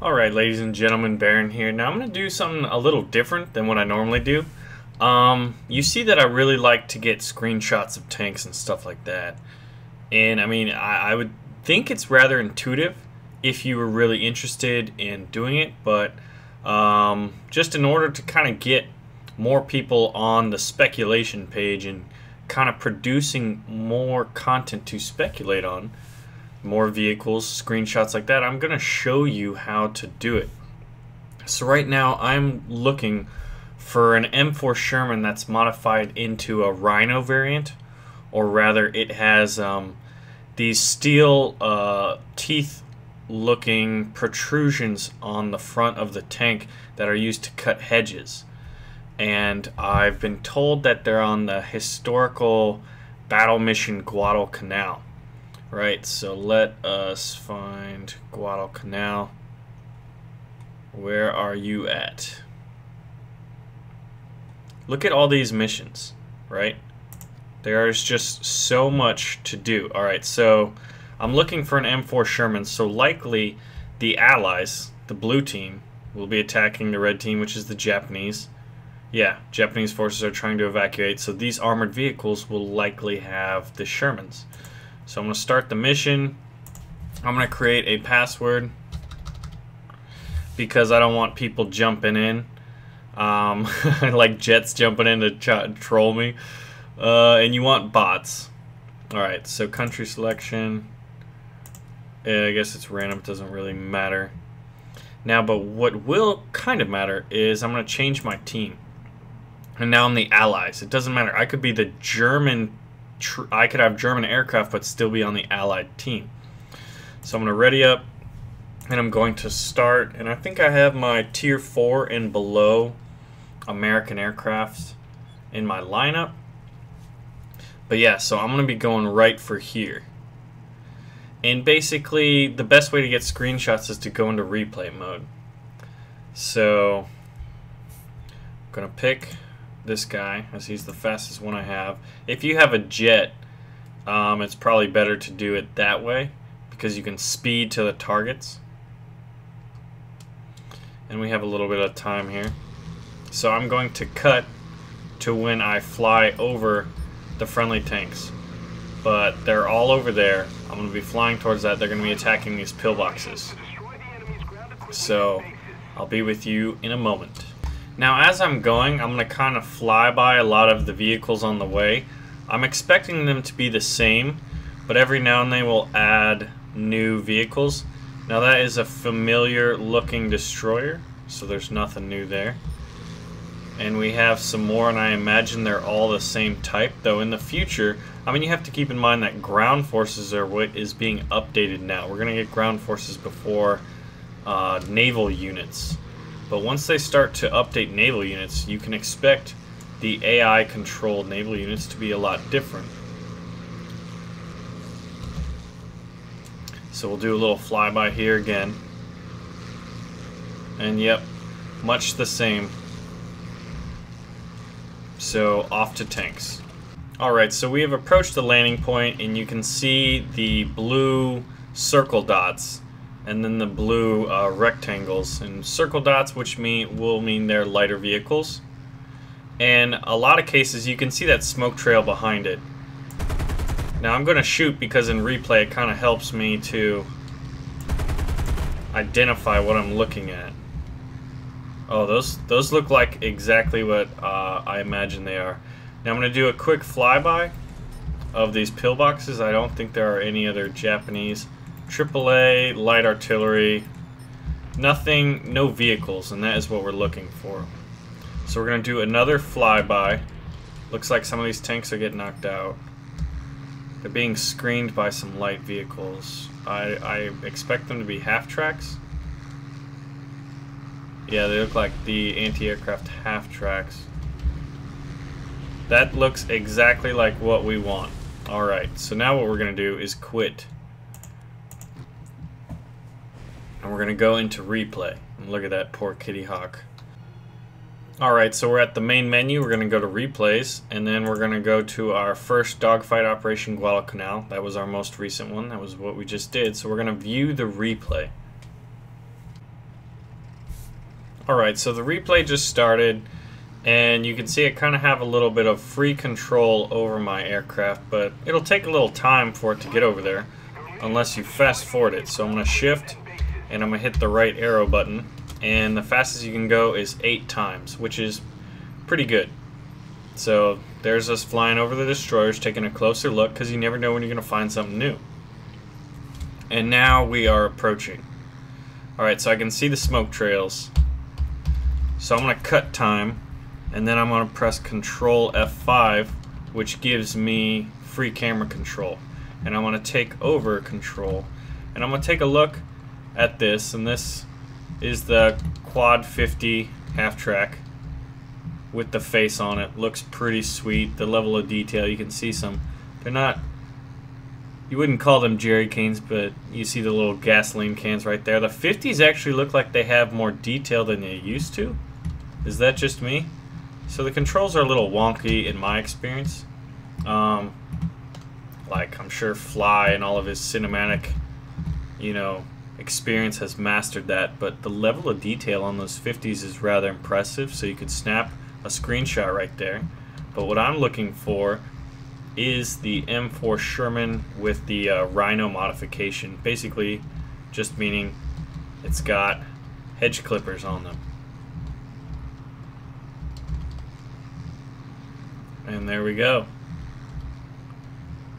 Alright, ladies and gentlemen, Baron here. Now I'm going to do something a little different than what I normally do. You see that I really like to get screenshots of tanks and stuff like that. And I mean, I would think it's rather intuitive if you were really interested in doing it, but just in order to kind of get more people on the speculation page and kind of producing more content to speculate on, more vehicles, screenshots like that, I'm going to show you how to do it. So right now I'm looking for an M4 Sherman that's modified into a Rhino variant, or rather it has these steel teeth looking protrusions on the front of the tank that are used to cut hedges. And I've been told that they're on the historical battle mission Guadalcanal. Right, so let us find Guadalcanal. Where are you at? Look at all these missions, right? There's just so much to do. Alright, so I'm looking for an M4 Sherman, so likely the Allies, the blue team, will be attacking the red team, which is the Japanese. Yeah, Japanese forces are trying to evacuate, so these armored vehicles will likely have the Shermans. So I'm going to start the mission. I'm going to create a password because I don't want people jumping in. Like jets jumping in to troll me. And you want bots. Alright, so country selection. I guess it's random. It doesn't really matter. Now, but what will kind of matter is I'm going to change my team. And now I'm the Allies. It doesn't matter. I could be the German. I could have German aircraft but still be on the Allied team. So I'm going to ready up and I'm going to start, and I think I have my tier 4 and below American aircraft in my lineup. But yeah, so I'm going to be going right for here. And basically the best way to get screenshots is to go into replay mode. So I'm going to pick this guy, as he's the fastest one I have. If you have a jet, it's probably better to do it that way because you can speed to the targets. And we have a little bit of time here. So I'm going to cut to when I fly over the friendly tanks. But they're all over there. I'm going to be flying towards that. They're going to be attacking these pillboxes. So I'll be with you in a moment. Now, as I'm going, I'm going to kind of fly by a lot of the vehicles on the way. I'm expecting them to be the same, but every now and then we'll add new vehicles. Now, that is a familiar looking destroyer, so there's nothing new there. And we have some more, and I imagine they're all the same type, though in the future, I mean, you have to keep in mind that ground forces are what is being updated now. We're going to get ground forces before naval units. But once they start to update naval units, you can expect the AI-controlled naval units to be a lot different. So we'll do a little flyby here again. And yep, much the same. So off to tanks. Alright, so we have approached the landing point, and you can see the blue circle dots and then the blue rectangles, and circle dots, which will mean they're lighter vehicles. And a lot of cases you can see that smoke trail behind it. Now I'm going to shoot because in replay it kind of helps me to identify what I'm looking at. Oh, those look like exactly what I imagine they are. Now I'm going to do a quick flyby of these pillboxes. I don't think there are any other Japanese. AAA, light artillery, nothing, no vehicles, and that is what we're looking for. So we're going to do another flyby. Looks like some of these tanks are getting knocked out. They're being screened by some light vehicles. I expect them to be half-tracks. Yeah, they look like the anti-aircraft half-tracks. That looks exactly like what we want. Alright, so now what we're going to do is quit. And we're going to go into replay. And look at that poor Kitty Hawk. Alright, so we're at the main menu. We're going to go to replays. And then we're going to go to our first dogfight operation, Guadalcanal. That was our most recent one. That was what we just did. So we're going to view the replay. Alright, so the replay just started, and you can see I kind of have a little bit of free control over my aircraft, but it'll take a little time for it to get over there, unless you fast forward it. So I'm going to shift, and I'm going to hit the right arrow button, and the fastest you can go is 8 times, which is pretty good. So there's us flying over the destroyers, taking a closer look, because you never know when you're going to find something new. And now we are approaching. Alright, so I can see the smoke trails. So I'm going to cut time, and then I'm going to press Control F5, which gives me free camera control. And I'm going to take over control. And I'm going to take a look at this, and this is the Quad 50 half-track with the face on it. Looks pretty sweet. The level of detail, you can see some. They're not, you wouldn't call them jerry cans, but you see the little gasoline cans right there. The 50s actually look like they have more detail than they used to. Is that just me? So the controls are a little wonky in my experience. Like, I'm sure Fly and all of his cinematic, experience has mastered that, but the level of detail on those 50s is rather impressive, so you could snap a screenshot right there. But what I'm looking for is the M4 Sherman with the Rhino modification, basically just meaning it's got hedge clippers on them. And there we go.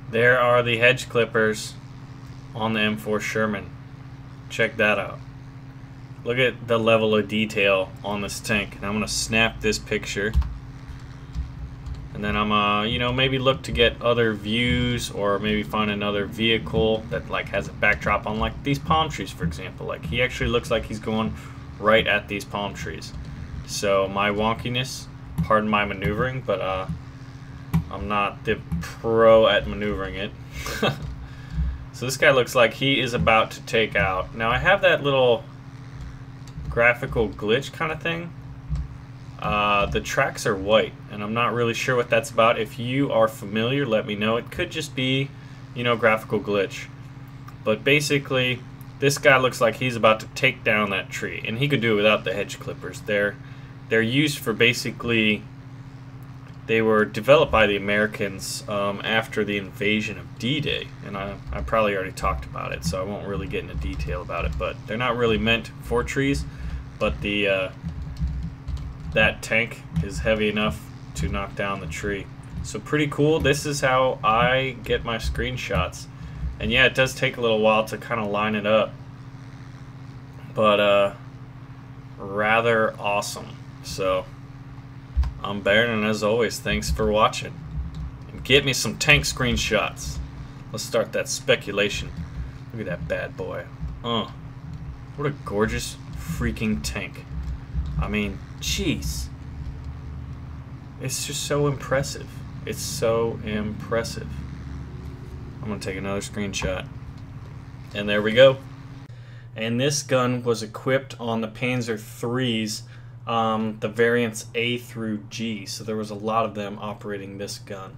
There are the hedge clippers on the M4 Sherman. Check that out. Look at the level of detail on this tank. And I'm going to snap this picture. And then I'm maybe look to get other views, or maybe find another vehicle that has a backdrop on, like these palm trees, for example. Like, he actually looks like he's going right at these palm trees. So my wonkiness, pardon my maneuvering, but I'm not the pro at maneuvering it. So this guy looks like he is about to take out. Now I have that little graphical glitch kind of thing. The tracks are white, and I'm not really sure what that's about. If you are familiar, let me know. It could just be, graphical glitch. But basically, this guy looks like he's about to take down that tree, and he could do it without the hedge clippers. They're used for basically. They were developed by the Americans after the invasion of D-Day, and I probably already talked about it, so I won't really get into detail about it. But they're not really meant for trees, but that tank is heavy enough to knock down the tree. So pretty cool. This is how I get my screenshots, and yeah, it does take a little while to kind of line it up, but rather awesome. So I'm Baron, and as always, thanks for watching. And get me some tank screenshots. Let's start that speculation. Look at that bad boy. What a gorgeous freaking tank. I mean, jeez. It's just so impressive. It's so impressive. I'm going to take another screenshot. And there we go. And this gun was equipped on the Panzer III's. The variants A through G, so there was a lot of them operating this gun.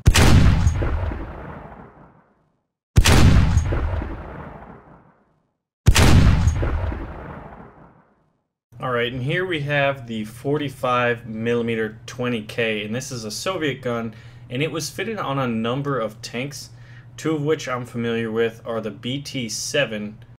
Alright, and here we have the 45mm 20K, and this is a Soviet gun, and it was fitted on a number of tanks, two of which I'm familiar with are the BT-7